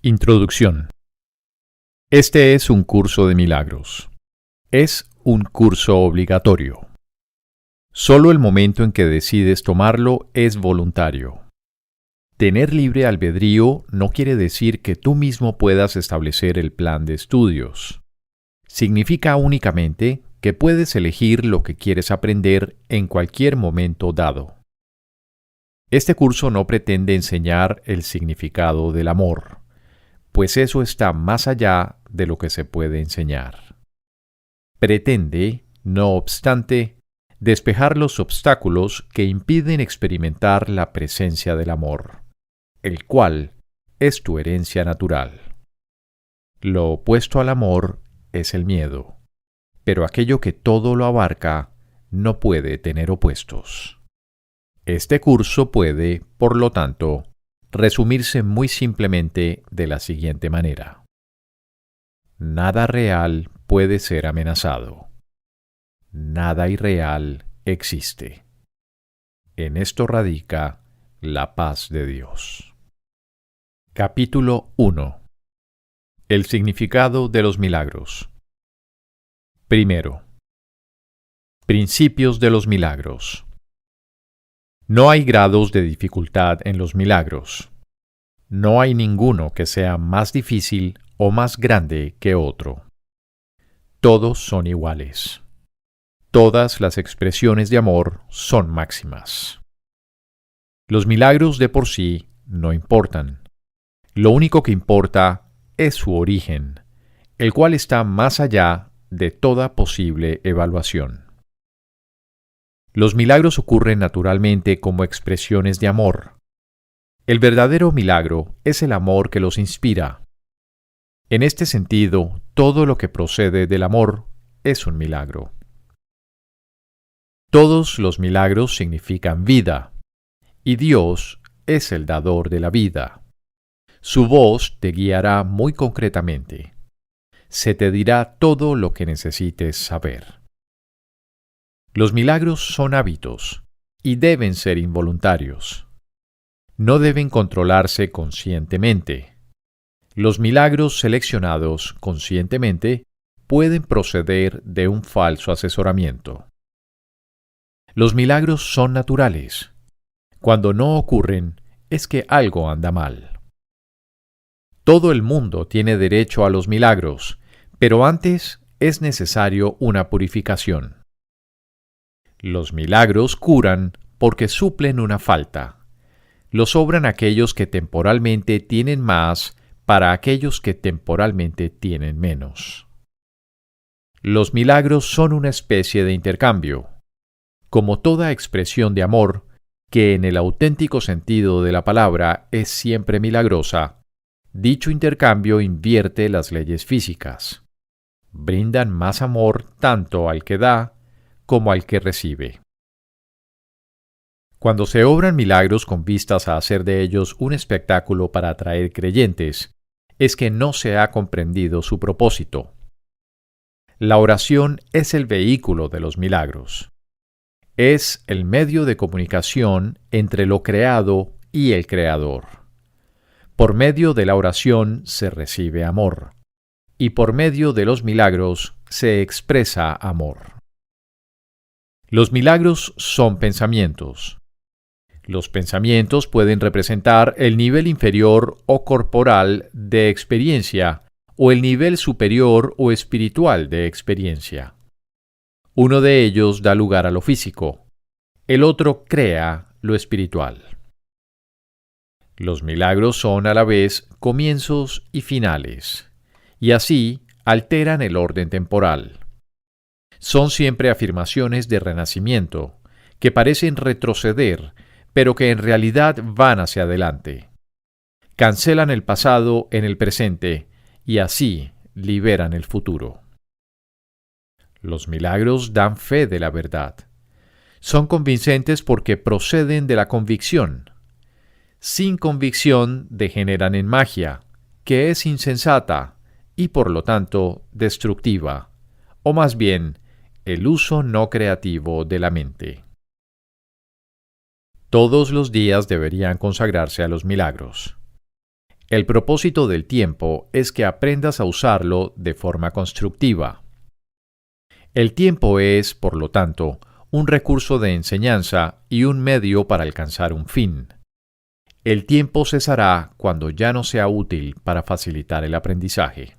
Introducción. Este es un curso de milagros. Es un curso obligatorio. Solo el momento en que decides tomarlo es voluntario. Tener libre albedrío no quiere decir que tú mismo puedas establecer el plan de estudios. Significa únicamente que puedes elegir lo que quieres aprender en cualquier momento dado. Este curso no pretende enseñar el significado del amor, pues eso está más allá de lo que se puede enseñar. Pretende, no obstante, despejar los obstáculos que impiden experimentar la presencia del amor, el cual es tu herencia natural. Lo opuesto al amor es el miedo, pero aquello que todo lo abarca no puede tener opuestos. Este curso puede, por lo tanto, resumirse muy simplemente de la siguiente manera. Nada real puede ser amenazado. Nada irreal existe. En esto radica la paz de Dios. Capítulo 1. El significado de los milagros. Primero. Principios de los milagros. No hay grados de dificultad en los milagros. No hay ninguno que sea más difícil o más grande que otro. Todos son iguales. Todas las expresiones de amor son máximas. Los milagros de por sí no importan. Lo único que importa es su origen, el cual está más allá de toda posible evaluación. Los milagros ocurren naturalmente como expresiones de amor. El verdadero milagro es el amor que los inspira. En este sentido, todo lo que procede del amor es un milagro. Todos los milagros significan vida, y Dios es el dador de la vida. Su voz te guiará muy concretamente. Se te dirá todo lo que necesites saber. Los milagros son hábitos, y deben ser involuntarios. No deben controlarse conscientemente. Los milagros seleccionados conscientemente pueden proceder de un falso asesoramiento. Los milagros son naturales. Cuando no ocurren, es que algo anda mal. Todo el mundo tiene derecho a los milagros, pero antes es necesario una purificación. Los milagros curan porque suplen una falta. Los sobran aquellos que temporalmente tienen más para aquellos que temporalmente tienen menos. Los milagros son una especie de intercambio. Como toda expresión de amor, que en el auténtico sentido de la palabra es siempre milagrosa, dicho intercambio invierte las leyes físicas. Brindan más amor tanto al que da como al que recibe. Cuando se obran milagros con vistas a hacer de ellos un espectáculo para atraer creyentes, es que no se ha comprendido su propósito. La oración es el vehículo de los milagros. Es el medio de comunicación entre lo creado y el Creador. Por medio de la oración se recibe amor, y por medio de los milagros se expresa amor. Los milagros son pensamientos. Los pensamientos pueden representar el nivel inferior o corporal de experiencia o el nivel superior o espiritual de experiencia. Uno de ellos da lugar a lo físico, el otro crea lo espiritual. Los milagros son a la vez comienzos y finales, y así alteran el orden temporal. Son siempre afirmaciones de renacimiento, que parecen retroceder, pero que en realidad van hacia adelante. Cancelan el pasado en el presente, y así liberan el futuro. Los milagros dan fe de la verdad. Son convincentes porque proceden de la convicción. Sin convicción degeneran en magia, que es insensata y por lo tanto destructiva, o más bien, el uso no creativo de la mente. Todos los días deberían consagrarse a los milagros. El propósito del tiempo es que aprendas a usarlo de forma constructiva. El tiempo es, por lo tanto, un recurso de enseñanza y un medio para alcanzar un fin. El tiempo cesará cuando ya no sea útil para facilitar el aprendizaje.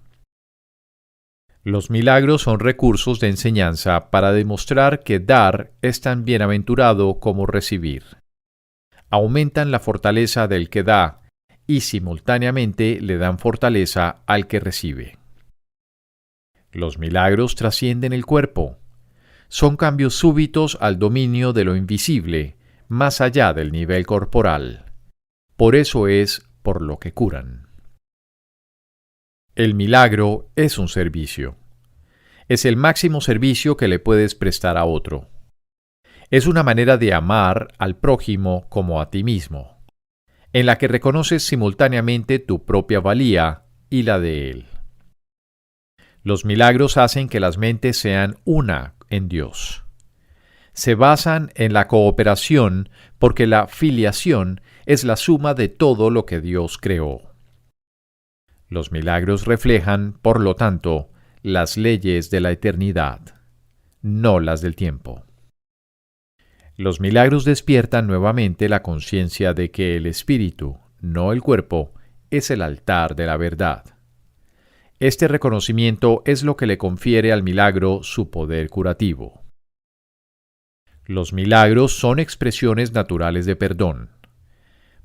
Los milagros son recursos de enseñanza para demostrar que dar es tan bienaventurado como recibir. Aumentan la fortaleza del que da y simultáneamente le dan fortaleza al que recibe. Los milagros trascienden el cuerpo. Son cambios súbitos al dominio de lo invisible, más allá del nivel corporal. Por eso es por lo que curan. El milagro es un servicio. Es el máximo servicio que le puedes prestar a otro. Es una manera de amar al prójimo como a ti mismo, en la que reconoces simultáneamente tu propia valía y la de él. Los milagros hacen que las mentes sean una en Dios. Se basan en la cooperación porque la filiación es la suma de todo lo que Dios creó. Los milagros reflejan, por lo tanto, las leyes de la eternidad, no las del tiempo. Los milagros despiertan nuevamente la conciencia de que el espíritu, no el cuerpo, es el altar de la verdad. Este reconocimiento es lo que le confiere al milagro su poder curativo. Los milagros son expresiones naturales de perdón.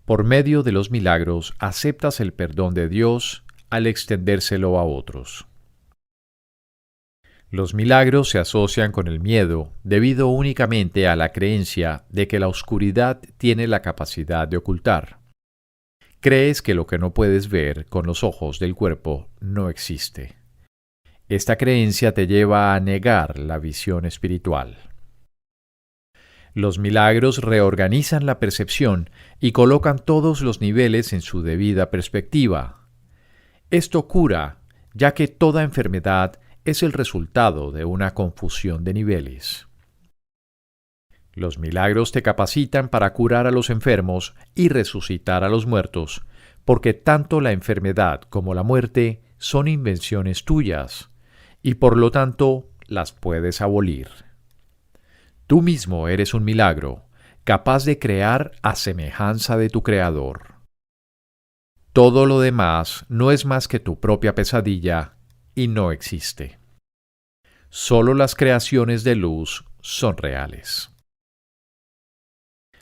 Por medio de los milagros aceptas el perdón de Dios al extendérselo a otros. Los milagros se asocian con el miedo debido únicamente a la creencia de que la oscuridad tiene la capacidad de ocultar. Crees que lo que no puedes ver con los ojos del cuerpo no existe. Esta creencia te lleva a negar la visión espiritual. Los milagros reorganizan la percepción y colocan todos los niveles en su debida perspectiva. Esto cura, ya que toda enfermedad es el resultado de una confusión de niveles. Los milagros te capacitan para curar a los enfermos y resucitar a los muertos, porque tanto la enfermedad como la muerte son invenciones tuyas, y por lo tanto las puedes abolir. Tú mismo eres un milagro, capaz de crear a semejanza de tu Creador. Todo lo demás no es más que tu propia pesadilla y no existe. Solo las creaciones de luz son reales.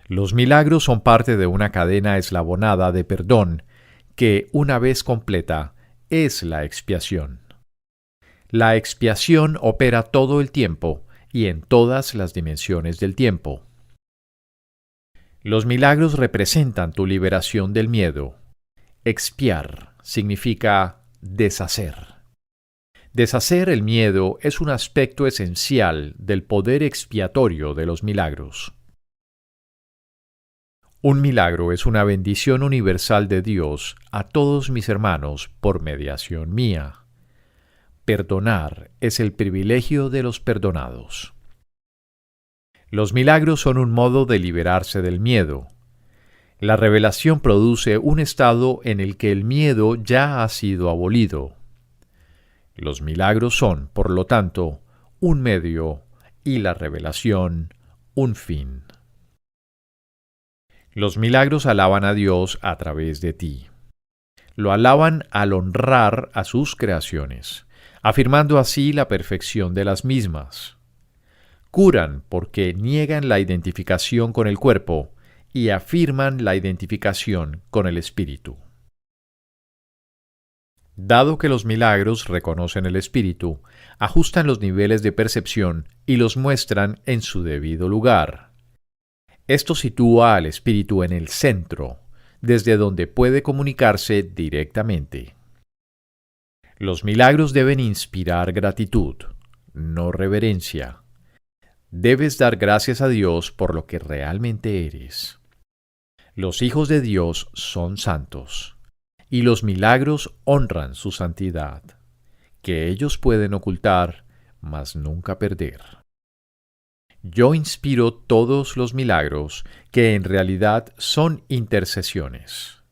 Los milagros son parte de una cadena eslabonada de perdón que, una vez completa, es la expiación. La expiación opera todo el tiempo y en todas las dimensiones del tiempo. Los milagros representan tu liberación del miedo. Expiar significa deshacer. Deshacer el miedo es un aspecto esencial del poder expiatorio de los milagros. Un milagro es una bendición universal de Dios a todos mis hermanos por mediación mía. Perdonar es el privilegio de los perdonados. Los milagros son un modo de liberarse del miedo. La revelación produce un estado en el que el miedo ya ha sido abolido. Los milagros son, por lo tanto, un medio y la revelación un fin. Los milagros alaban a Dios a través de ti. Lo alaban al honrar a sus creaciones, afirmando así la perfección de las mismas. Curan porque niegan la identificación con el cuerpo y afirman la identificación con el espíritu. Dado que los milagros reconocen el espíritu, ajustan los niveles de percepción y los muestran en su debido lugar. Esto sitúa al espíritu en el centro, desde donde puede comunicarse directamente. Los milagros deben inspirar gratitud, no reverencia. Debes dar gracias a Dios por lo que realmente eres. Los hijos de Dios son santos, y los milagros honran su santidad, que ellos pueden ocultar, mas nunca perder. Yo inspiro todos los milagros que en realidad son intercesiones,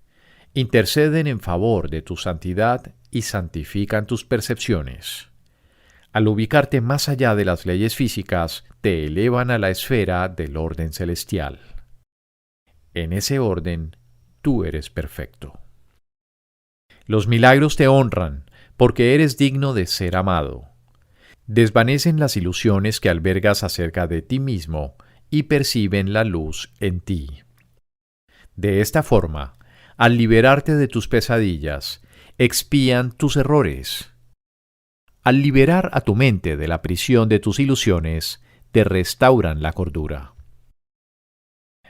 Interceden en favor de tu santidad y santifican tus percepciones. Al ubicarte más allá de las leyes físicas, te elevan a la esfera del orden celestial. En ese orden, tú eres perfecto. Los milagros te honran, porque eres digno de ser amado. Desvanecen las ilusiones que albergas acerca de ti mismo y perciben la luz en ti. De esta forma, al liberarte de tus pesadillas, expían tus errores. Al liberar a tu mente de la prisión de tus ilusiones, te restauran la cordura.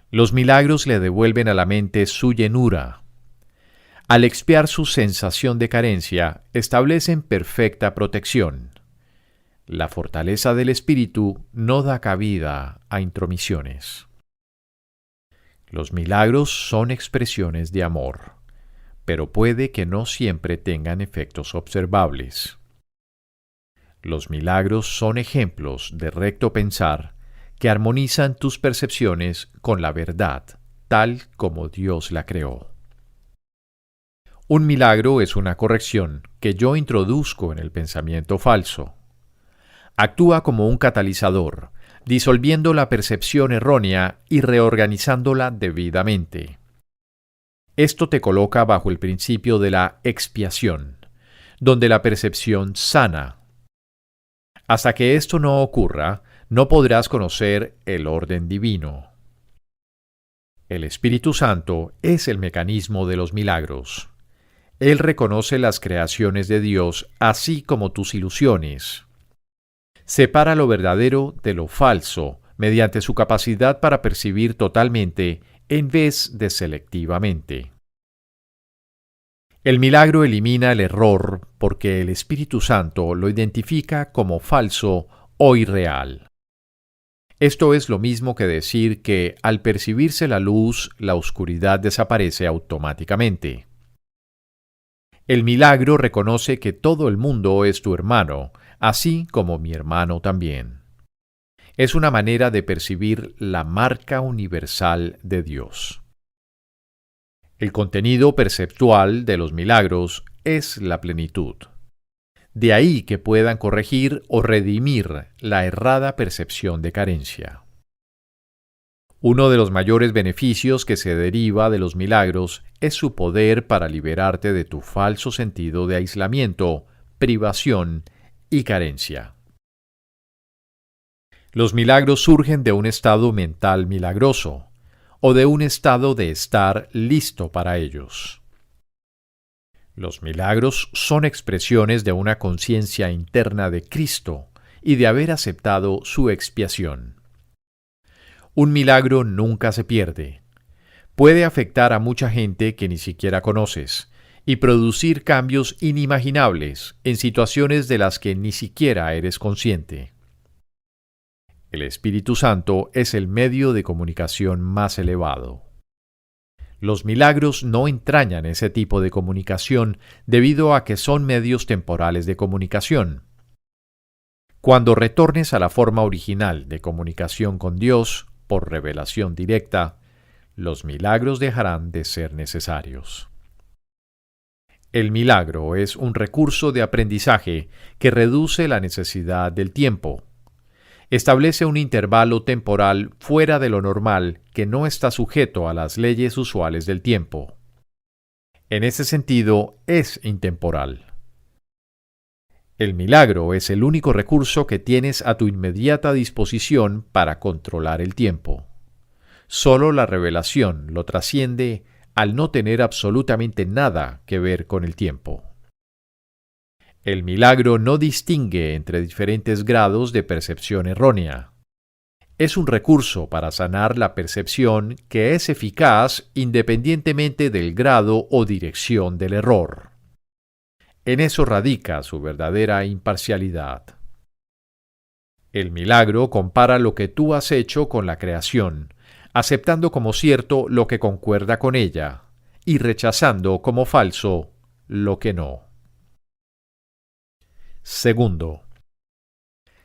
Los milagros le devuelven a la mente su llenura. Al expiar su sensación de carencia, establecen perfecta protección. La fortaleza del espíritu no da cabida a intromisiones. Los milagros son expresiones de amor, pero puede que no siempre tengan efectos observables. Los milagros son ejemplos de recto pensar que armonizan tus percepciones con la verdad, tal como Dios la creó. Un milagro es una corrección que yo introduzco en el pensamiento falso. Actúa como un catalizador, disolviendo la percepción errónea y reorganizándola debidamente. Esto te coloca bajo el principio de la expiación, donde la percepción sana. Hasta que esto no ocurra, no podrás conocer el orden divino. El Espíritu Santo es el mecanismo de los milagros. Él reconoce las creaciones de Dios así como tus ilusiones. Separa lo verdadero de lo falso mediante su capacidad para percibir totalmente en vez de selectivamente. El milagro elimina el error porque el Espíritu Santo lo identifica como falso o irreal. Esto es lo mismo que decir que al percibirse la luz, la oscuridad desaparece automáticamente. El milagro reconoce que todo el mundo es tu hermano, así como mi hermano también. Es una manera de percibir la marca universal de Dios. El contenido perceptual de los milagros es la plenitud. De ahí que puedan corregir o redimir la errada percepción de carencia. Uno de los mayores beneficios que se deriva de los milagros es su poder para liberarte de tu falso sentido de aislamiento, privación y carencia. Los milagros surgen de un estado mental milagroso, o de un estado de estar listo para ellos. Los milagros son expresiones de una conciencia interna de Cristo y de haber aceptado su expiación. Un milagro nunca se pierde. Puede afectar a mucha gente que ni siquiera conoces y producir cambios inimaginables en situaciones de las que ni siquiera eres consciente. El Espíritu Santo es el medio de comunicación más elevado. Los milagros no entrañan ese tipo de comunicación debido a que son medios temporales de comunicación. Cuando retornes a la forma original de comunicación con Dios, por revelación directa, los milagros dejarán de ser necesarios. El milagro es un recurso de aprendizaje que reduce la necesidad del tiempo. Establece un intervalo temporal fuera de lo normal que no está sujeto a las leyes usuales del tiempo. En ese sentido, es intemporal. El milagro es el único recurso que tienes a tu inmediata disposición para controlar el tiempo. Solo la revelación lo trasciende al no tener absolutamente nada que ver con el tiempo. El milagro no distingue entre diferentes grados de percepción errónea. Es un recurso para sanar la percepción que es eficaz independientemente del grado o dirección del error. En eso radica su verdadera imparcialidad. El milagro compara lo que tú has hecho con la creación, aceptando como cierto lo que concuerda con ella, y rechazando como falso lo que no. Segundo,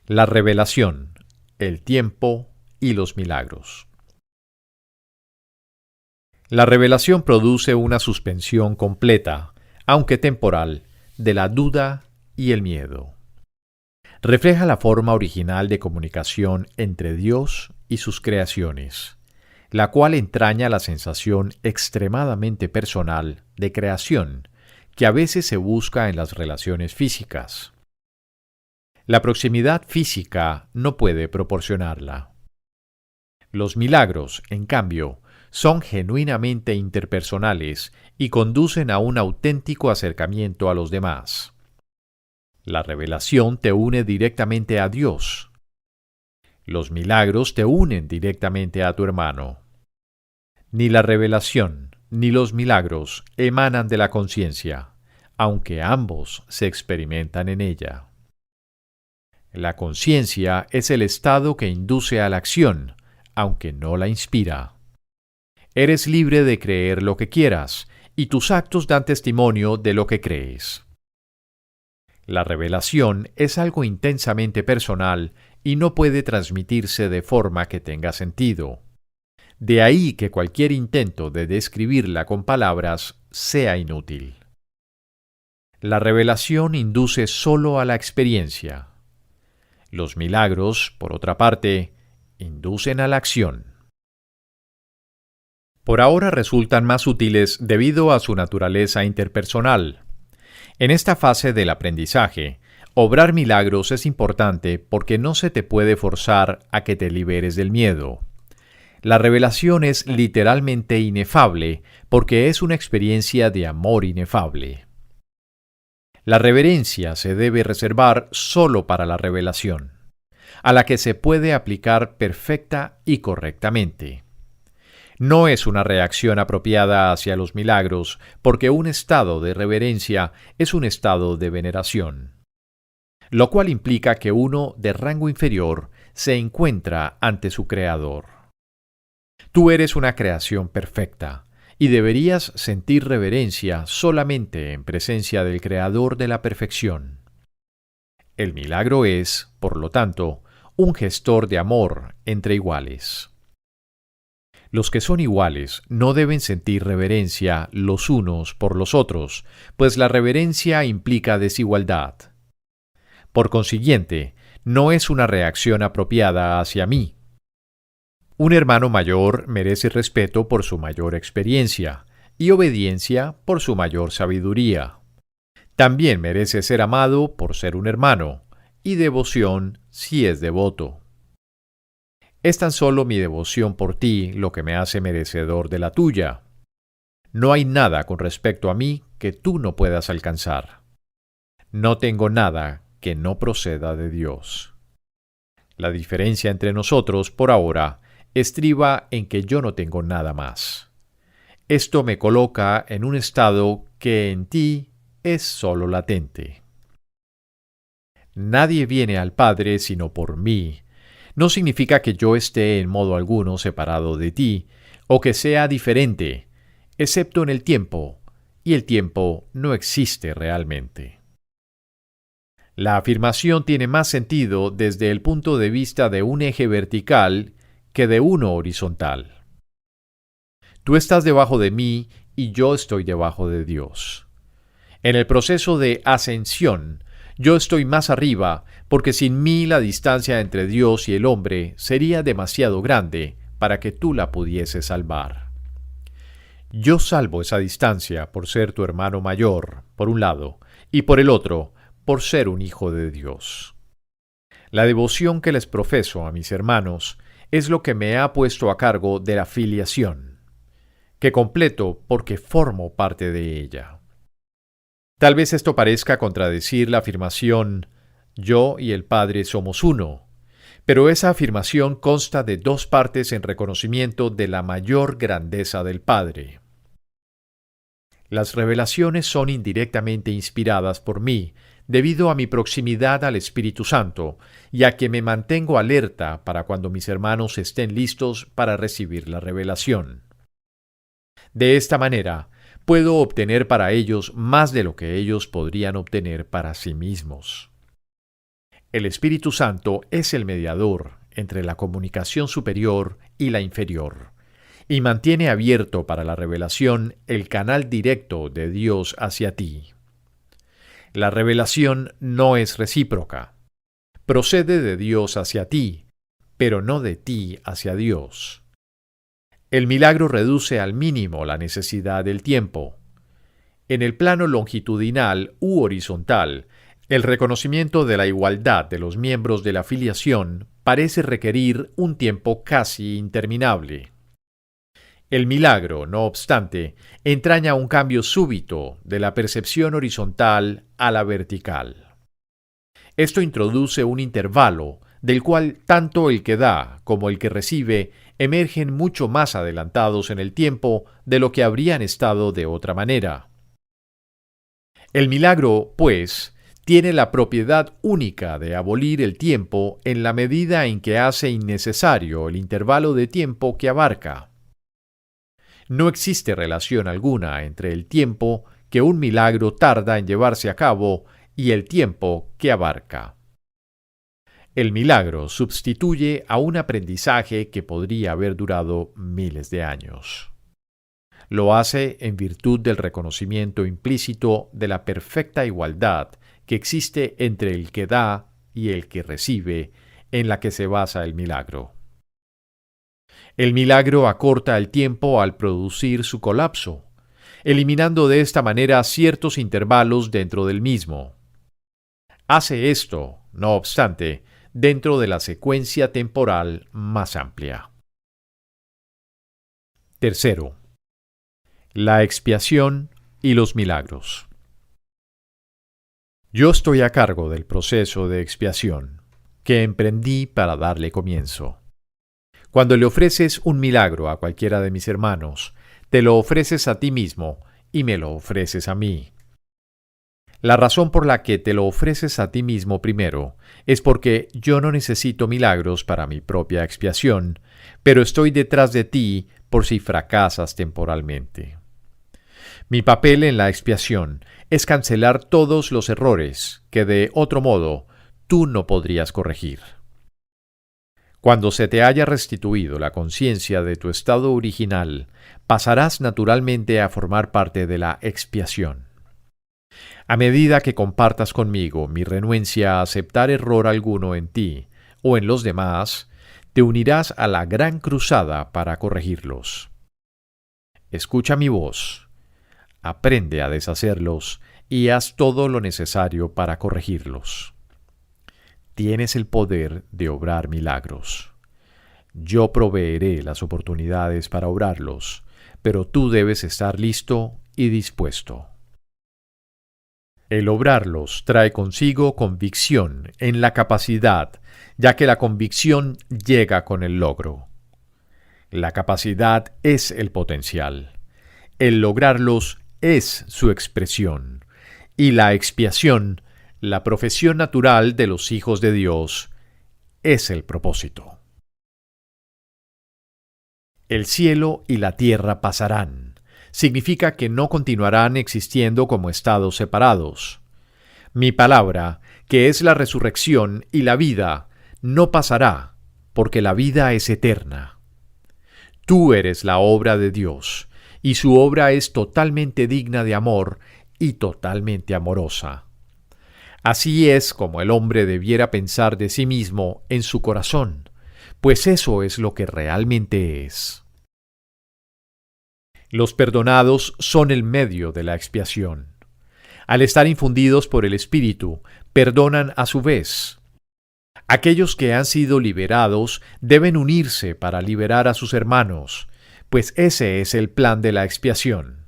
la revelación, el tiempo y los milagros. La revelación produce una suspensión completa, aunque temporal, de la duda y el miedo. Refleja la forma original de comunicación entre Dios y sus creaciones, la cual entraña la sensación extremadamente personal de creación que a veces se busca en las relaciones físicas. La proximidad física no puede proporcionarla. Los milagros, en cambio, son genuinamente interpersonales y conducen a un auténtico acercamiento a los demás. La revelación te une directamente a Dios. Los milagros te unen directamente a tu hermano. Ni la revelación ni los milagros emanan de la conciencia, aunque ambos se experimentan en ella. La conciencia es el estado que induce a la acción, aunque no la inspira. Eres libre de creer lo que quieras, y tus actos dan testimonio de lo que crees. La revelación es algo intensamente personal y no puede transmitirse de forma que tenga sentido. De ahí que cualquier intento de describirla con palabras sea inútil. La revelación induce solo a la experiencia. Los milagros, por otra parte, inducen a la acción. Por ahora resultan más útiles debido a su naturaleza interpersonal. En esta fase del aprendizaje, obrar milagros es importante porque no se te puede forzar a que te liberes del miedo. La revelación es literalmente inefable porque es una experiencia de amor inefable. La reverencia se debe reservar solo para la revelación, a la que se puede aplicar perfecta y correctamente. No es una reacción apropiada hacia los milagros, porque un estado de reverencia es un estado de veneración, lo cual implica que uno de rango inferior se encuentra ante su Creador. Tú eres una creación perfecta, y deberías sentir reverencia solamente en presencia del Creador de la perfección. El milagro es, por lo tanto, un gestor de amor entre iguales. Los que son iguales no deben sentir reverencia los unos por los otros, pues la reverencia implica desigualdad. Por consiguiente, no es una reacción apropiada hacia mí. Un hermano mayor merece respeto por su mayor experiencia y obediencia por su mayor sabiduría. También merece ser amado por ser un hermano y devoción si es devoto. Es tan solo mi devoción por ti lo que me hace merecedor de la tuya. No hay nada con respecto a mí que tú no puedas alcanzar. No tengo nada que no proceda de Dios. La diferencia entre nosotros, por ahora, estriba en que yo no tengo nada más. Esto me coloca en un estado que en ti es solo latente. Nadie viene al Padre sino por mí. No significa que yo esté en modo alguno separado de ti, o que sea diferente, excepto en el tiempo, y el tiempo no existe realmente. La afirmación tiene más sentido desde el punto de vista de un eje vertical que de uno horizontal. Tú estás debajo de mí y yo estoy debajo de Dios. En el proceso de ascensión, yo estoy más arriba porque sin mí la distancia entre Dios y el hombre sería demasiado grande para que tú la pudieses salvar. Yo salvo esa distancia por ser tu hermano mayor, por un lado, y por el otro, por ser un hijo de Dios. La devoción que les profeso a mis hermanos es lo que me ha puesto a cargo de la filiación, que completo porque formo parte de ella. Tal vez esto parezca contradecir la afirmación «Yo y el Padre somos uno», pero esa afirmación consta de dos partes en reconocimiento de la mayor grandeza del Padre. Las revelaciones son indirectamente inspiradas por mí, debido a mi proximidad al Espíritu Santo, y a que me mantengo alerta para cuando mis hermanos estén listos para recibir la revelación. De esta manera, puedo obtener para ellos más de lo que ellos podrían obtener para sí mismos. El Espíritu Santo es el mediador entre la comunicación superior y la inferior, y mantiene abierto para la revelación el canal directo de Dios hacia ti. La revelación no es recíproca. Procede de Dios hacia ti, pero no de ti hacia Dios. El milagro reduce al mínimo la necesidad del tiempo. En el plano longitudinal u horizontal, el reconocimiento de la igualdad de los miembros de la filiación parece requerir un tiempo casi interminable. El milagro, no obstante, entraña un cambio súbito de la percepción horizontal a la vertical. Esto introduce un intervalo del cual tanto el que da como el que recibe emergen mucho más adelantados en el tiempo de lo que habrían estado de otra manera. El milagro, pues, tiene la propiedad única de abolir el tiempo en la medida en que hace innecesario el intervalo de tiempo que abarca. No existe relación alguna entre el tiempo que un milagro tarda en llevarse a cabo y el tiempo que abarca. El milagro sustituye a un aprendizaje que podría haber durado miles de años. Lo hace en virtud del reconocimiento implícito de la perfecta igualdad que existe entre el que da y el que recibe, en la que se basa el milagro. El milagro acorta el tiempo al producir su colapso, eliminando de esta manera ciertos intervalos dentro del mismo. Hace esto, no obstante, dentro de la secuencia temporal más amplia. Tercero, la expiación y los milagros. Yo estoy a cargo del proceso de expiación que emprendí para darle comienzo. Cuando le ofreces un milagro a cualquiera de mis hermanos, te lo ofreces a ti mismo y me lo ofreces a mí. La razón por la que te lo ofreces a ti mismo primero es porque yo no necesito milagros para mi propia expiación, pero estoy detrás de ti por si fracasas temporalmente. Mi papel en la expiación es cancelar todos los errores que de otro modo tú no podrías corregir. Cuando se te haya restituido la conciencia de tu estado original, pasarás naturalmente a formar parte de la expiación. A medida que compartas conmigo mi renuencia a aceptar error alguno en ti o en los demás, te unirás a la gran cruzada para corregirlos. Escucha mi voz, aprende a deshacerlos y haz todo lo necesario para corregirlos. Tienes el poder de obrar milagros. Yo proveeré las oportunidades para obrarlos, pero tú debes estar listo y dispuesto. El obrarlos trae consigo convicción en la capacidad, ya que la convicción llega con el logro. La capacidad es el potencial. El lograrlos es su expresión. Y la expiación, la profesión natural de los hijos de Dios, es el propósito. El cielo y la tierra pasarán. Significa que no continuarán existiendo como estados separados. Mi palabra, que es la resurrección y la vida, no pasará, porque la vida es eterna. Tú eres la obra de Dios, y su obra es totalmente digna de amor y totalmente amorosa. Así es como el hombre debiera pensar de sí mismo en su corazón, pues eso es lo que realmente es. Los perdonados son el medio de la expiación. Al estar infundidos por el Espíritu, perdonan a su vez. Aquellos que han sido liberados deben unirse para liberar a sus hermanos, pues ese es el plan de la expiación.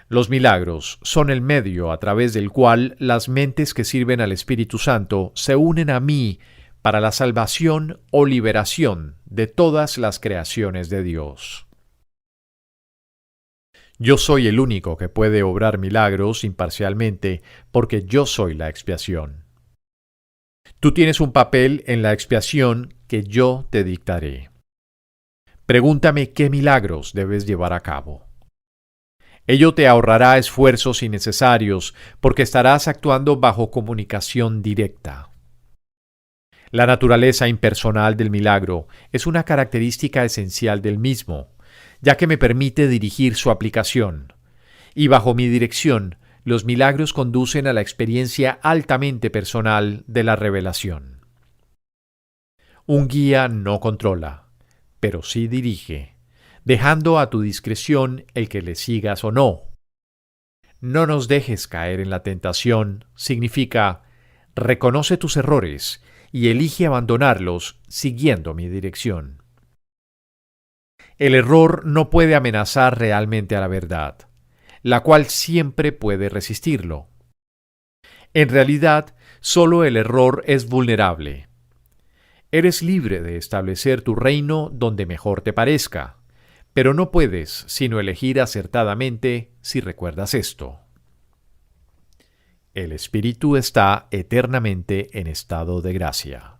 Los milagros son el medio a través del cual las mentes que sirven al Espíritu Santo se unen a mí para la salvación o liberación de todas las creaciones de Dios. Yo soy el único que puede obrar milagros imparcialmente porque yo soy la expiación. Tú tienes un papel en la expiación que yo te dictaré. Pregúntame qué milagros debes llevar a cabo. Ello te ahorrará esfuerzos innecesarios porque estarás actuando bajo comunicación directa. La naturaleza impersonal del milagro es una característica esencial del mismo, ya que me permite dirigir su aplicación. Y bajo mi dirección, los milagros conducen a la experiencia altamente personal de la revelación. Un guía no controla, pero sí dirige, dejando a tu discreción el que le sigas o no. No nos dejes caer en la tentación significa reconoce tus errores y elige abandonarlos siguiendo mi dirección. El error no puede amenazar realmente a la verdad, la cual siempre puede resistirlo. En realidad, solo el error es vulnerable. Eres libre de establecer tu reino donde mejor te parezca, pero no puedes sino elegir acertadamente si recuerdas esto. El espíritu está eternamente en estado de gracia.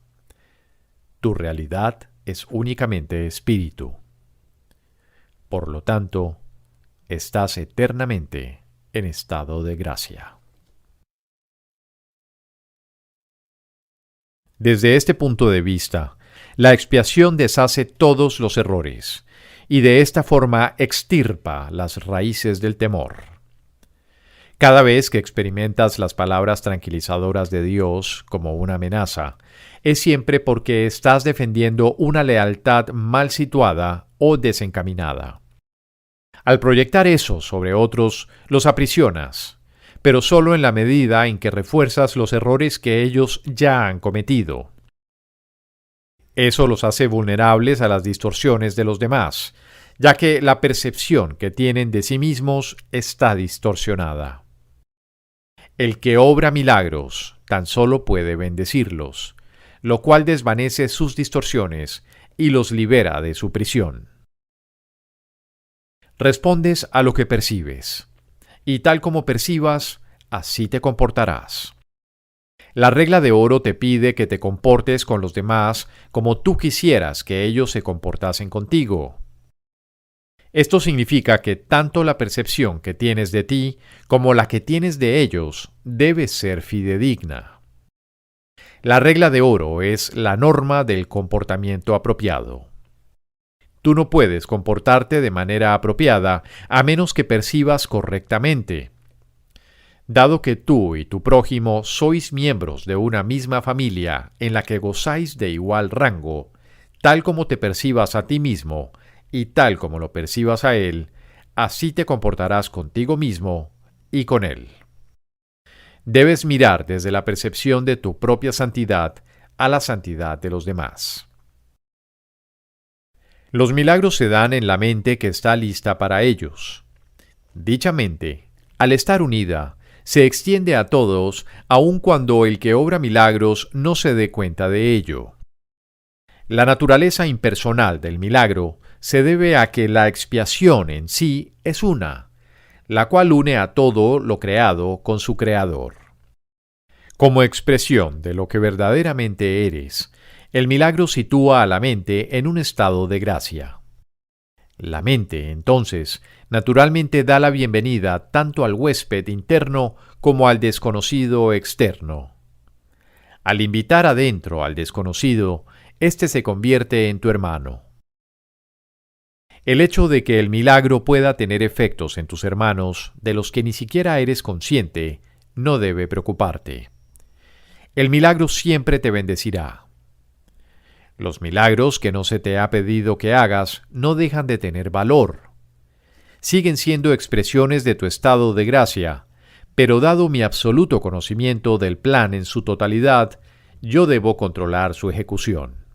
Tu realidad es únicamente espíritu. Por lo tanto, estás eternamente en estado de gracia. Desde este punto de vista, la expiación deshace todos los errores y de esta forma extirpa las raíces del temor. Cada vez que experimentas las palabras tranquilizadoras de Dios como una amenaza, es siempre porque estás defendiendo una lealtad mal situada o desencaminada. Al proyectar eso sobre otros, los aprisionas, pero solo en la medida en que refuerzas los errores que ellos ya han cometido. Eso los hace vulnerables a las distorsiones de los demás, ya que la percepción que tienen de sí mismos está distorsionada. El que obra milagros tan solo puede bendecirlos, lo cual desvanece sus distorsiones y los libera de su prisión. Respondes a lo que percibes, y tal como percibas, así te comportarás. La regla de oro te pide que te comportes con los demás como tú quisieras que ellos se comportasen contigo. Esto significa que tanto la percepción que tienes de ti como la que tienes de ellos debe ser fidedigna. La regla de oro es la norma del comportamiento apropiado. Tú no puedes comportarte de manera apropiada a menos que percibas correctamente. Dado que tú y tu prójimo sois miembros de una misma familia en la que gozáis de igual rango, tal como te percibas a ti mismo y tal como lo percibas a él, así te comportarás contigo mismo y con él. Debes mirar desde la percepción de tu propia santidad a la santidad de los demás. Los milagros se dan en la mente que está lista para ellos. Dicha mente, al estar unida, se extiende a todos, aun cuando el que obra milagros no se dé cuenta de ello. La naturaleza impersonal del milagro se debe a que la expiación en sí es una, la cual une a todo lo creado con su creador. Como expresión de lo que verdaderamente eres, el milagro sitúa a la mente en un estado de gracia. La mente, entonces, naturalmente da la bienvenida tanto al huésped interno como al desconocido externo. Al invitar adentro al desconocido, éste se convierte en tu hermano. El hecho de que el milagro pueda tener efectos en tus hermanos de los que ni siquiera eres consciente no debe preocuparte. El milagro siempre te bendecirá. Los milagros que no se te ha pedido que hagas no dejan de tener valor. Siguen siendo expresiones de tu estado de gracia, pero dado mi absoluto conocimiento del plan en su totalidad, yo debo controlar su ejecución.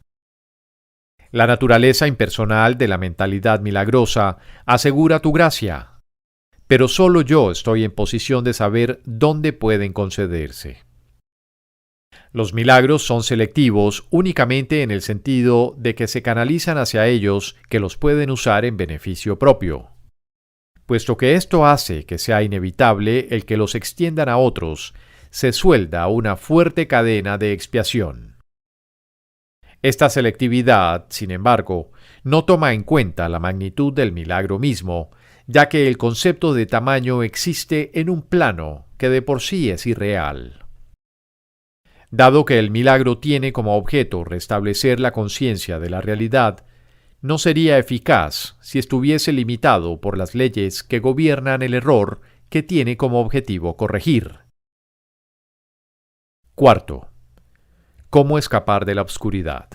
La naturaleza impersonal de la mentalidad milagrosa asegura tu gracia, pero solo yo estoy en posición de saber dónde pueden concederse. Los milagros son selectivos únicamente en el sentido de que se canalizan hacia ellos que los pueden usar en beneficio propio. Puesto que esto hace que sea inevitable el que los extiendan a otros, se suelda una fuerte cadena de expiación. Esta selectividad, sin embargo, no toma en cuenta la magnitud del milagro mismo, ya que el concepto de tamaño existe en un plano que de por sí es irreal. Dado que el milagro tiene como objeto restablecer la conciencia de la realidad, no sería eficaz si estuviese limitado por las leyes que gobiernan el error que tiene como objetivo corregir. Cuarto, ¿cómo escapar de la oscuridad?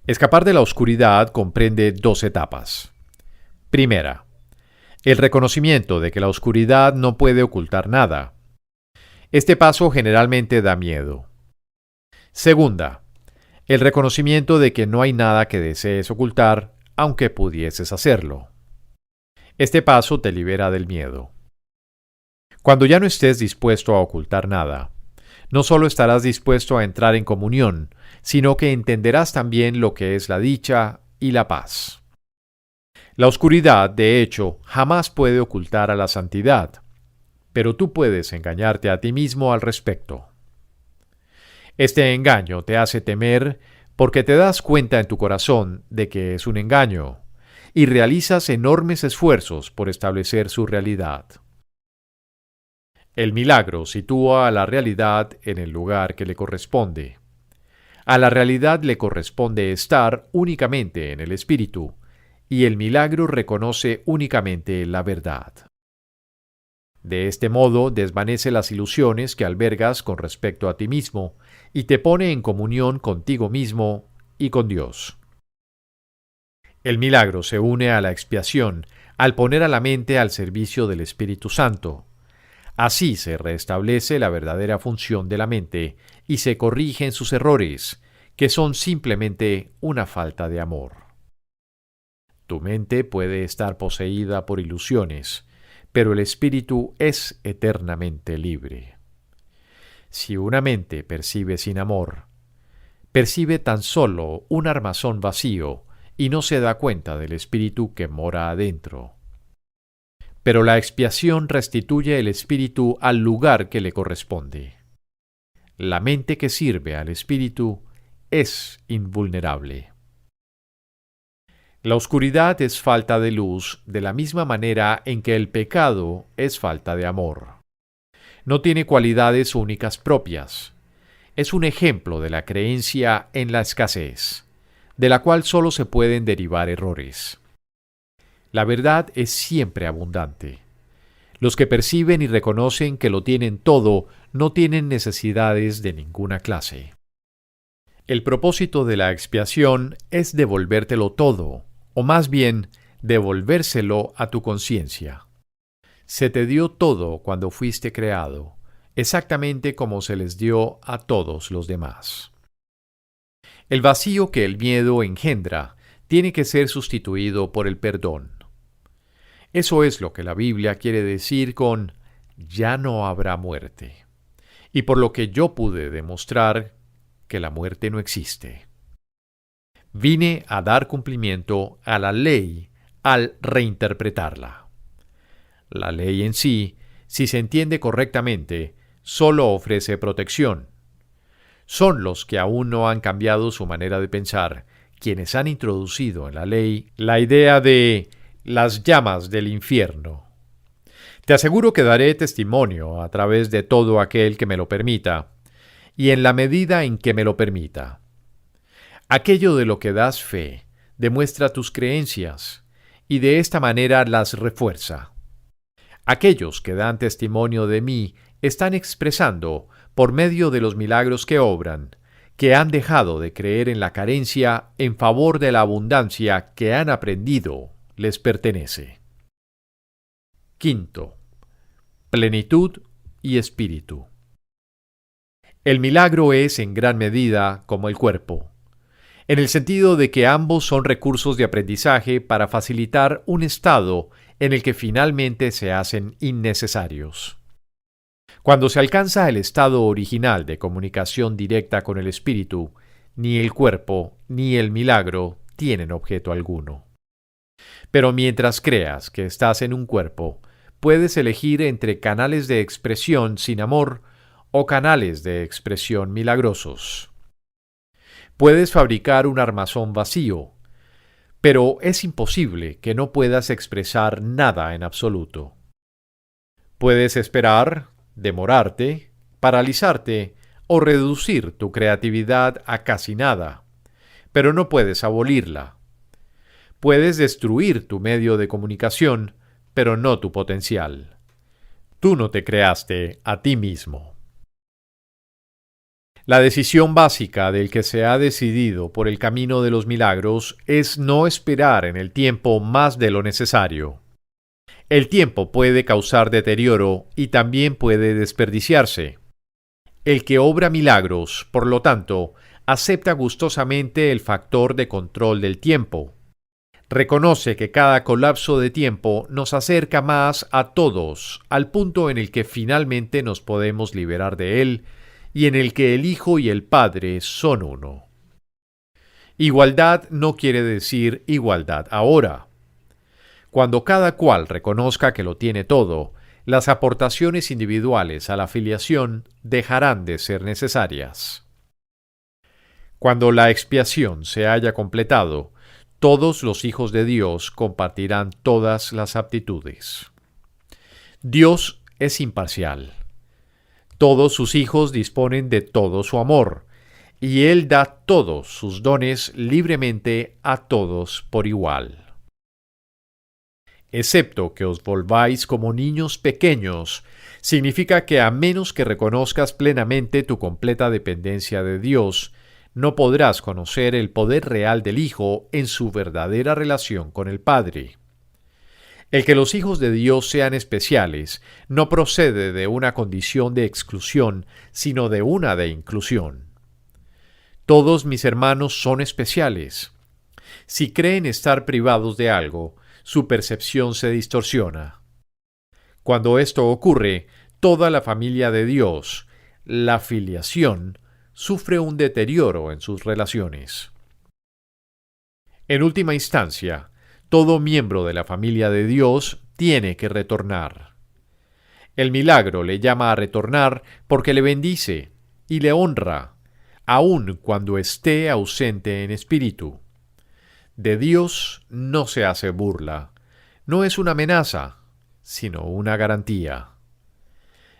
Escapar de la oscuridad comprende dos etapas. Primera, el reconocimiento de que la oscuridad no puede ocultar nada. Este paso generalmente da miedo. Segunda, el reconocimiento de que no hay nada que desees ocultar, aunque pudieses hacerlo. Este paso te libera del miedo. Cuando ya no estés dispuesto a ocultar nada, no solo estarás dispuesto a entrar en comunión, sino que entenderás también lo que es la dicha y la paz. La oscuridad, de hecho, jamás puede ocultar a la santidad, pero tú puedes engañarte a ti mismo al respecto. Este engaño te hace temer porque te das cuenta en tu corazón de que es un engaño y realizas enormes esfuerzos por establecer su realidad. El milagro sitúa a la realidad en el lugar que le corresponde. A la realidad le corresponde estar únicamente en el espíritu, y el milagro reconoce únicamente la verdad. De este modo desvanece las ilusiones que albergas con respecto a ti mismo y te pone en comunión contigo mismo y con Dios. El milagro se une a la expiación al poner a la mente al servicio del Espíritu Santo. Así se restablece la verdadera función de la mente y se corrigen sus errores, que son simplemente una falta de amor. Tu mente puede estar poseída por ilusiones, pero el espíritu es eternamente libre. Si una mente percibe sin amor, percibe tan solo un armazón vacío y no se da cuenta del espíritu que mora adentro. Pero la expiación restituye el espíritu al lugar que le corresponde. La mente que sirve al espíritu es invulnerable. La oscuridad es falta de luz de la misma manera en que el pecado es falta de amor. No tiene cualidades únicas propias. Es un ejemplo de la creencia en la escasez, de la cual solo se pueden derivar errores. La verdad es siempre abundante. Los que perciben y reconocen que lo tienen todo no tienen necesidades de ninguna clase. El propósito de la expiación es devolvértelo todo, o más bien, devolvérselo a tu conciencia. Se te dio todo cuando fuiste creado, exactamente como se les dio a todos los demás. El vacío que el miedo engendra tiene que ser sustituido por el perdón. Eso es lo que la Biblia quiere decir con «ya no habrá muerte», y por lo que yo pude demostrar que la muerte no existe. Vine a dar cumplimiento a la ley al reinterpretarla. La ley en sí, si se entiende correctamente, solo ofrece protección. Son los que aún no han cambiado su manera de pensar quienes han introducido en la ley la idea de las llamas del infierno. Te aseguro que daré testimonio a través de todo aquel que me lo permita, y en la medida en que me lo permita. Aquello de lo que das fe demuestra tus creencias, y de esta manera las refuerza. Aquellos que dan testimonio de mí están expresando, por medio de los milagros que obran, que han dejado de creer en la carencia en favor de la abundancia que han aprendido les pertenece. Quinto, plenitud y espíritu. El milagro es en gran medida como el cuerpo, en el sentido de que ambos son recursos de aprendizaje para facilitar un estado en el que finalmente se hacen innecesarios. Cuando se alcanza el estado original de comunicación directa con el espíritu, ni el cuerpo ni el milagro tienen objeto alguno. Pero mientras creas que estás en un cuerpo, puedes elegir entre canales de expresión sin amor o canales de expresión milagrosos. Puedes fabricar un armazón vacío, pero es imposible que no puedas expresar nada en absoluto. Puedes esperar, demorarte, paralizarte o reducir tu creatividad a casi nada, pero no puedes abolirla. Puedes destruir tu medio de comunicación, pero no tu potencial. Tú no te creaste a ti mismo. La decisión básica del que se ha decidido por el camino de los milagros es no esperar en el tiempo más de lo necesario. El tiempo puede causar deterioro y también puede desperdiciarse. El que obra milagros, por lo tanto, acepta gustosamente el factor de control del tiempo. Reconoce que cada colapso de tiempo nos acerca más a todos al punto en el que finalmente nos podemos liberar de él y en el que el Hijo y el Padre son uno. Igualdad no quiere decir igualdad ahora. Cuando cada cual reconozca que lo tiene todo, las aportaciones individuales a la filiación dejarán de ser necesarias. Cuando la expiación se haya completado, todos los hijos de Dios compartirán todas las aptitudes. Dios es imparcial. Todos sus hijos disponen de todo su amor, y Él da todos sus dones libremente a todos por igual. Excepto que os volváis como niños pequeños, significa que a menos que reconozcas plenamente tu completa dependencia de Dios, no podrás conocer el poder real del Hijo en su verdadera relación con el Padre. El que los hijos de Dios sean especiales no procede de una condición de exclusión, sino de una de inclusión. Todos mis hermanos son especiales. Si creen estar privados de algo, su percepción se distorsiona. Cuando esto ocurre, toda la familia de Dios, la filiación, sufre un deterioro en sus relaciones. En última instancia, todo miembro de la familia de Dios tiene que retornar. El milagro le llama a retornar porque le bendice y le honra, aun cuando esté ausente en espíritu. De Dios no se hace burla, no es una amenaza, sino una garantía.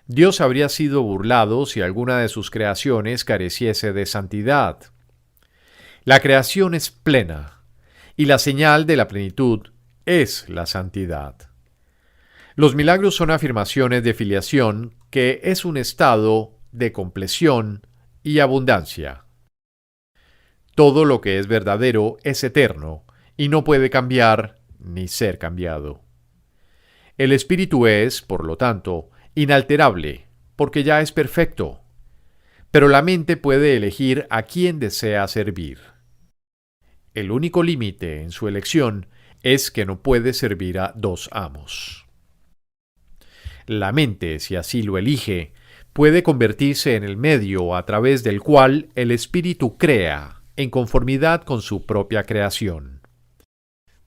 Dios habría sido burlado si alguna de sus creaciones careciese de santidad. La creación es plena, y la señal de la plenitud es la santidad. Los milagros son afirmaciones de filiación que es un estado de compleción y abundancia. Todo lo que es verdadero es eterno y no puede cambiar ni ser cambiado. El espíritu es, por lo tanto, inalterable, porque ya es perfecto. Pero la mente puede elegir a quién desea servir. El único límite en su elección es que no puede servir a dos amos. La mente, si así lo elige, puede convertirse en el medio a través del cual el espíritu crea, en conformidad con su propia creación.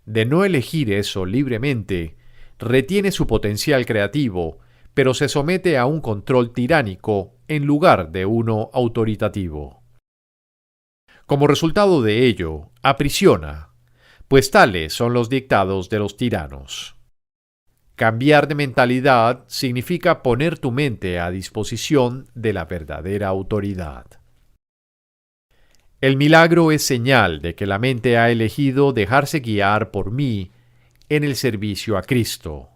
De no elegir eso libremente, retiene su potencial creativo, pero se somete a un control tiránico en lugar de uno autoritativo. Como resultado de ello, aprisiona, pues tales son los dictados de los tiranos. Cambiar de mentalidad significa poner tu mente a disposición de la verdadera autoridad. El milagro es señal de que la mente ha elegido dejarse guiar por mí en el servicio a Cristo.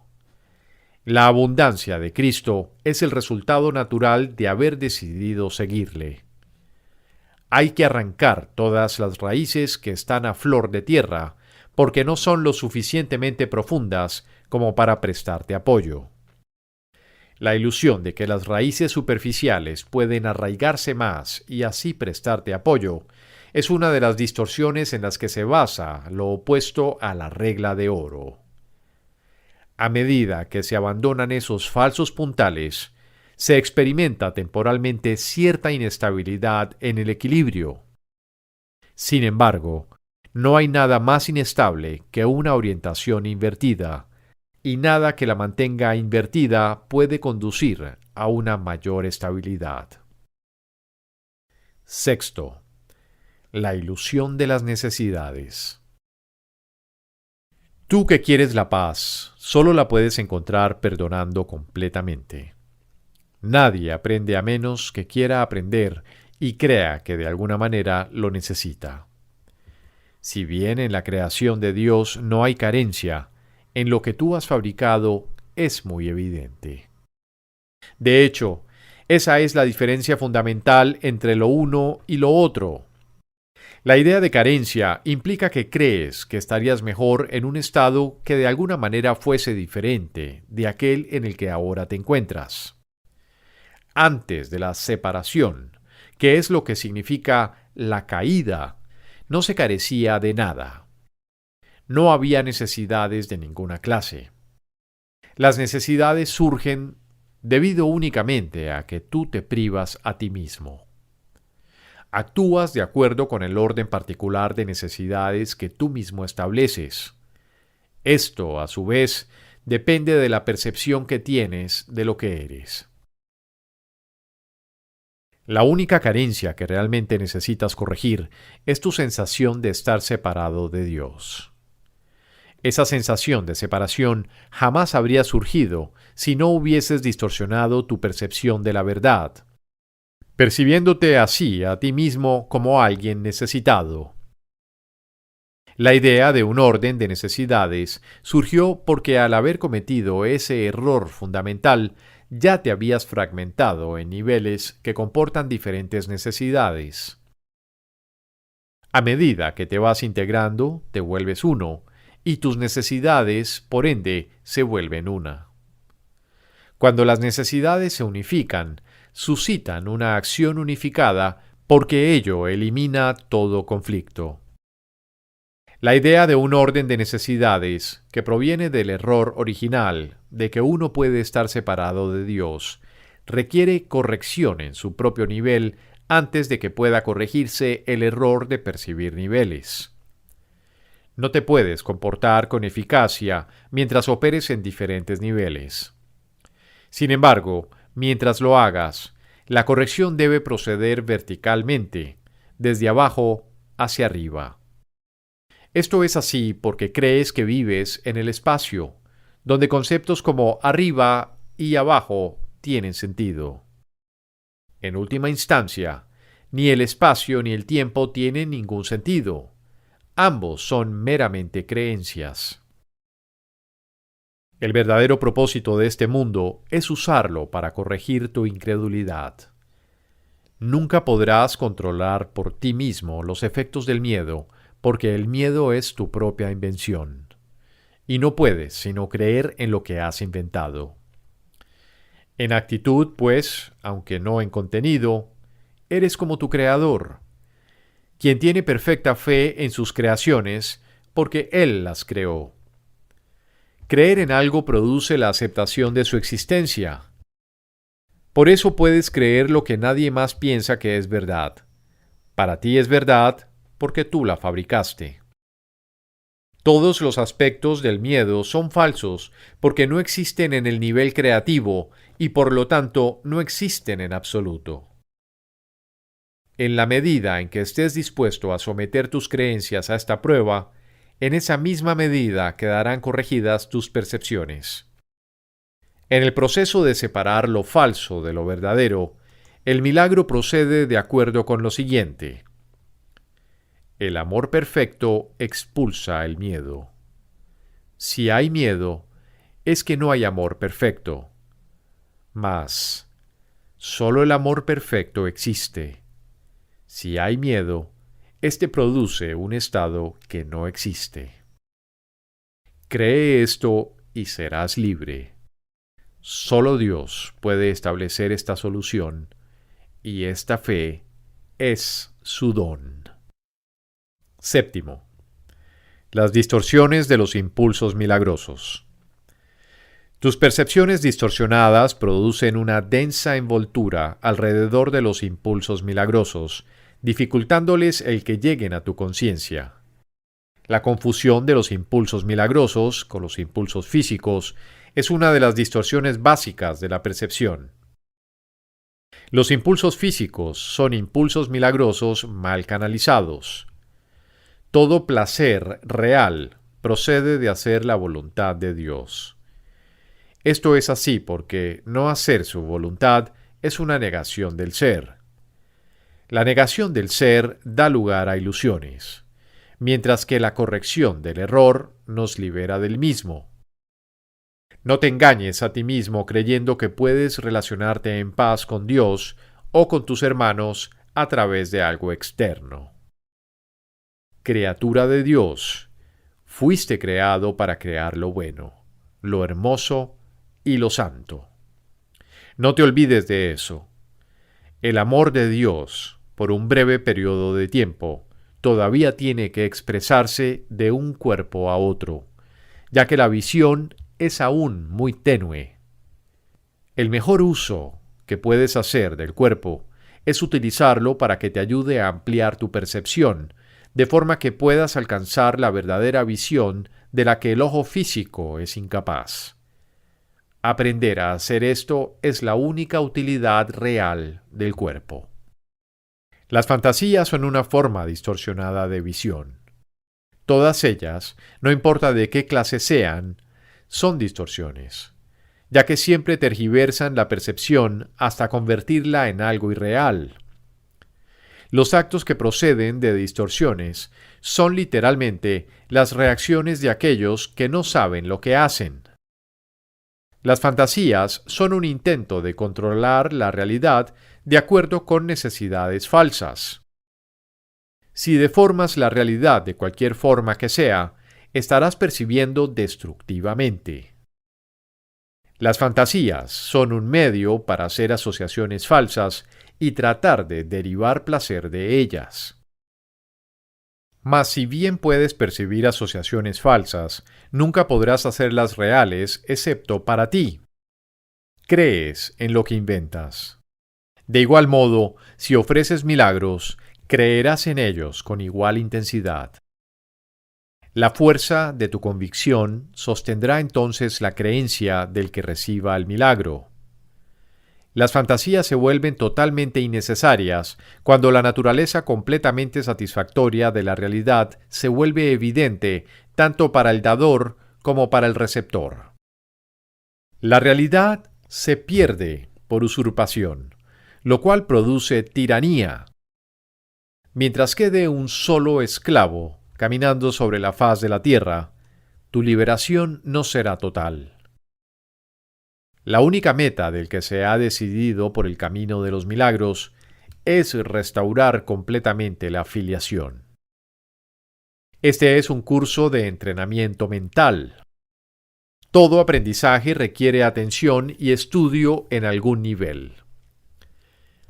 La abundancia de Cristo es el resultado natural de haber decidido seguirle. Hay que arrancar todas las raíces que están a flor de tierra, porque no son lo suficientemente profundas como para prestarte apoyo. La ilusión de que las raíces superficiales pueden arraigarse más y así prestarte apoyo es una de las distorsiones en las que se basa lo opuesto a la regla de oro. A medida que se abandonan esos falsos puntales, se experimenta temporalmente cierta inestabilidad en el equilibrio. Sin embargo, no hay nada más inestable que una orientación invertida, y nada que la mantenga invertida puede conducir a una mayor estabilidad. Sexto, la ilusión de las necesidades. Tú que quieres la paz, solo la puedes encontrar perdonando completamente. Nadie aprende a menos que quiera aprender y crea que de alguna manera lo necesita. Si bien en la creación de Dios no hay carencia, en lo que tú has fabricado es muy evidente. De hecho, esa es la diferencia fundamental entre lo uno y lo otro. La idea de carencia implica que crees que estarías mejor en un estado que de alguna manera fuese diferente de aquel en el que ahora te encuentras. Antes de la separación, que es lo que significa la caída, no se carecía de nada. No había necesidades de ninguna clase. Las necesidades surgen debido únicamente a que tú te privas a ti mismo. Actúas de acuerdo con el orden particular de necesidades que tú mismo estableces. Esto, a su vez, depende de la percepción que tienes de lo que eres. La única carencia que realmente necesitas corregir es tu sensación de estar separado de Dios. Esa sensación de separación jamás habría surgido si no hubieses distorsionado tu percepción de la verdad, percibiéndote así a ti mismo como alguien necesitado. La idea de un orden de necesidades surgió porque al haber cometido ese error fundamental, ya te habías fragmentado en niveles que comportan diferentes necesidades. A medida que te vas integrando, te vuelves uno, y tus necesidades, por ende, se vuelven una. Cuando las necesidades se unifican, suscitan una acción unificada porque ello elimina todo conflicto. La idea de un orden de necesidades, que proviene del error original de que uno puede estar separado de Dios, requiere corrección en su propio nivel antes de que pueda corregirse el error de percibir niveles. No te puedes comportar con eficacia mientras operes en diferentes niveles. Sin embargo, mientras lo hagas, la corrección debe proceder verticalmente, desde abajo hacia arriba. Esto es así porque crees que vives en el espacio, donde conceptos como arriba y abajo tienen sentido. En última instancia, ni el espacio ni el tiempo tienen ningún sentido. Ambos son meramente creencias. El verdadero propósito de este mundo es usarlo para corregir tu incredulidad. Nunca podrás controlar por ti mismo los efectos del miedo, porque el miedo es tu propia invención. Y no puedes sino creer en lo que has inventado. En actitud, pues, aunque no en contenido, eres como tu creador, quien tiene perfecta fe en sus creaciones porque Él las creó. Creer en algo produce la aceptación de su existencia. Por eso puedes creer lo que nadie más piensa que es verdad. Para ti es verdad porque tú la fabricaste. Todos los aspectos del miedo son falsos porque no existen en el nivel creativo y por lo tanto no existen en absoluto. En la medida en que estés dispuesto a someter tus creencias a esta prueba, en esa misma medida quedarán corregidas tus percepciones. En el proceso de separar lo falso de lo verdadero, el milagro procede de acuerdo con lo siguiente. El amor perfecto expulsa el miedo. Si hay miedo, es que no hay amor perfecto. Mas, solo el amor perfecto existe. Si hay miedo, este produce un estado que no existe. Cree esto y serás libre. Solo Dios puede establecer esta solución, y esta fe es su don. Séptimo. Las distorsiones de los impulsos milagrosos. Tus percepciones distorsionadas producen una densa envoltura alrededor de los impulsos milagrosos, dificultándoles el que lleguen a tu conciencia. La confusión de los impulsos milagrosos con los impulsos físicos es una de las distorsiones básicas de la percepción. Los impulsos físicos son impulsos milagrosos mal canalizados. Todo placer real procede de hacer la voluntad de Dios. Esto es así porque no hacer su voluntad es una negación del ser. La negación del ser da lugar a ilusiones, mientras que la corrección del error nos libera del mismo. No te engañes a ti mismo creyendo que puedes relacionarte en paz con Dios o con tus hermanos a través de algo externo. Criatura de Dios, fuiste creado para crear lo bueno, lo hermoso y lo santo. No te olvides de eso. El amor de Dios, por un breve periodo de tiempo, todavía tiene que expresarse de un cuerpo a otro, ya que la visión es aún muy tenue. El mejor uso que puedes hacer del cuerpo es utilizarlo para que te ayude a ampliar tu percepción, de forma que puedas alcanzar la verdadera visión de la que el ojo físico es incapaz. Aprender a hacer esto es la única utilidad real del cuerpo. Las fantasías son una forma distorsionada de visión. Todas ellas, no importa de qué clase sean, son distorsiones, ya que siempre tergiversan la percepción hasta convertirla en algo irreal. Los actos que proceden de distorsiones son literalmente las reacciones de aquellos que no saben lo que hacen. Las fantasías son un intento de controlar la realidad de acuerdo con necesidades falsas. Si deformas la realidad de cualquier forma que sea, estarás percibiendo destructivamente. Las fantasías son un medio para hacer asociaciones falsas y tratar de derivar placer de ellas. Mas si bien puedes percibir asociaciones falsas, nunca podrás hacerlas reales excepto para ti. Crees en lo que inventas. De igual modo, si ofreces milagros, creerás en ellos con igual intensidad. La fuerza de tu convicción sostendrá entonces la creencia del que reciba el milagro. Las fantasías se vuelven totalmente innecesarias cuando la naturaleza completamente satisfactoria de la realidad se vuelve evidente tanto para el dador como para el receptor. La realidad se pierde por usurpación, lo cual produce tiranía. Mientras quede un solo esclavo caminando sobre la faz de la tierra, tu liberación no será total. La única meta del que se ha decidido por el camino de los milagros es restaurar completamente la filiación. Este es un curso de entrenamiento mental. Todo aprendizaje requiere atención y estudio en algún nivel.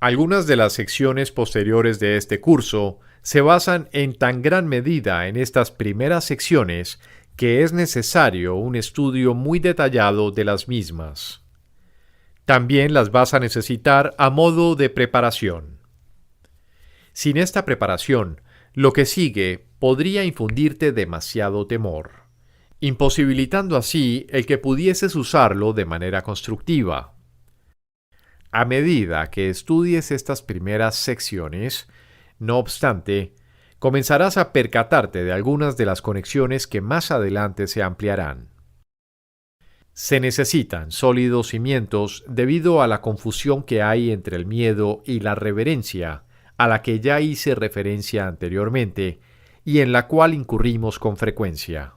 Algunas de las secciones posteriores de este curso se basan en tan gran medida en estas primeras secciones que es necesario un estudio muy detallado de las mismas. También las vas a necesitar a modo de preparación. Sin esta preparación, lo que sigue podría infundirte demasiado temor, imposibilitando así el que pudieses usarlo de manera constructiva. A medida que estudies estas primeras secciones, no obstante, comenzarás a percatarte de algunas de las conexiones que más adelante se ampliarán. Se necesitan sólidos cimientos debido a la confusión que hay entre el miedo y la reverencia, a la que ya hice referencia anteriormente y en la cual incurrimos con frecuencia.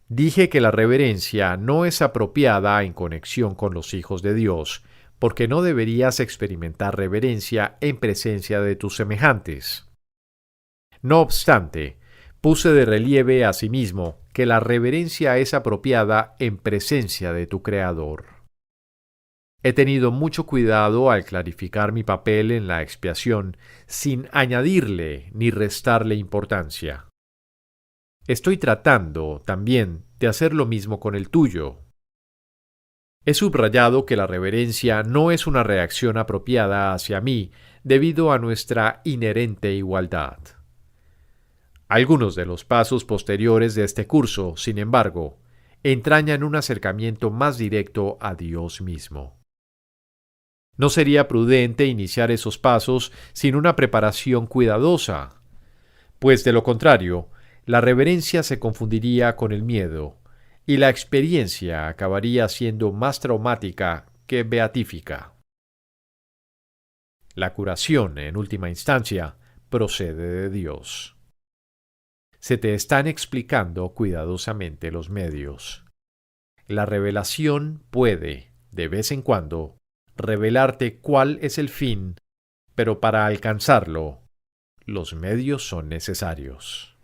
Dije que la reverencia no es apropiada en conexión con los hijos de Dios, porque no deberías experimentar reverencia en presencia de tus semejantes. No obstante, puse de relieve asimismo que la reverencia es apropiada en presencia de tu Creador. He tenido mucho cuidado al clarificar mi papel en la expiación sin añadirle ni restarle importancia. Estoy tratando también de hacer lo mismo con el tuyo. He subrayado que la reverencia no es una reacción apropiada hacia mí debido a nuestra inherente igualdad. Algunos de los pasos posteriores de este curso, sin embargo, entrañan un acercamiento más directo a Dios mismo. No sería prudente iniciar esos pasos sin una preparación cuidadosa, pues de lo contrario, la reverencia se confundiría con el miedo, y la experiencia acabaría siendo más traumática que beatífica. La curación, en última instancia, procede de Dios. Se te están explicando cuidadosamente los medios. La revelación puede, de vez en cuando, revelarte cuál es el fin, pero para alcanzarlo, los medios son necesarios.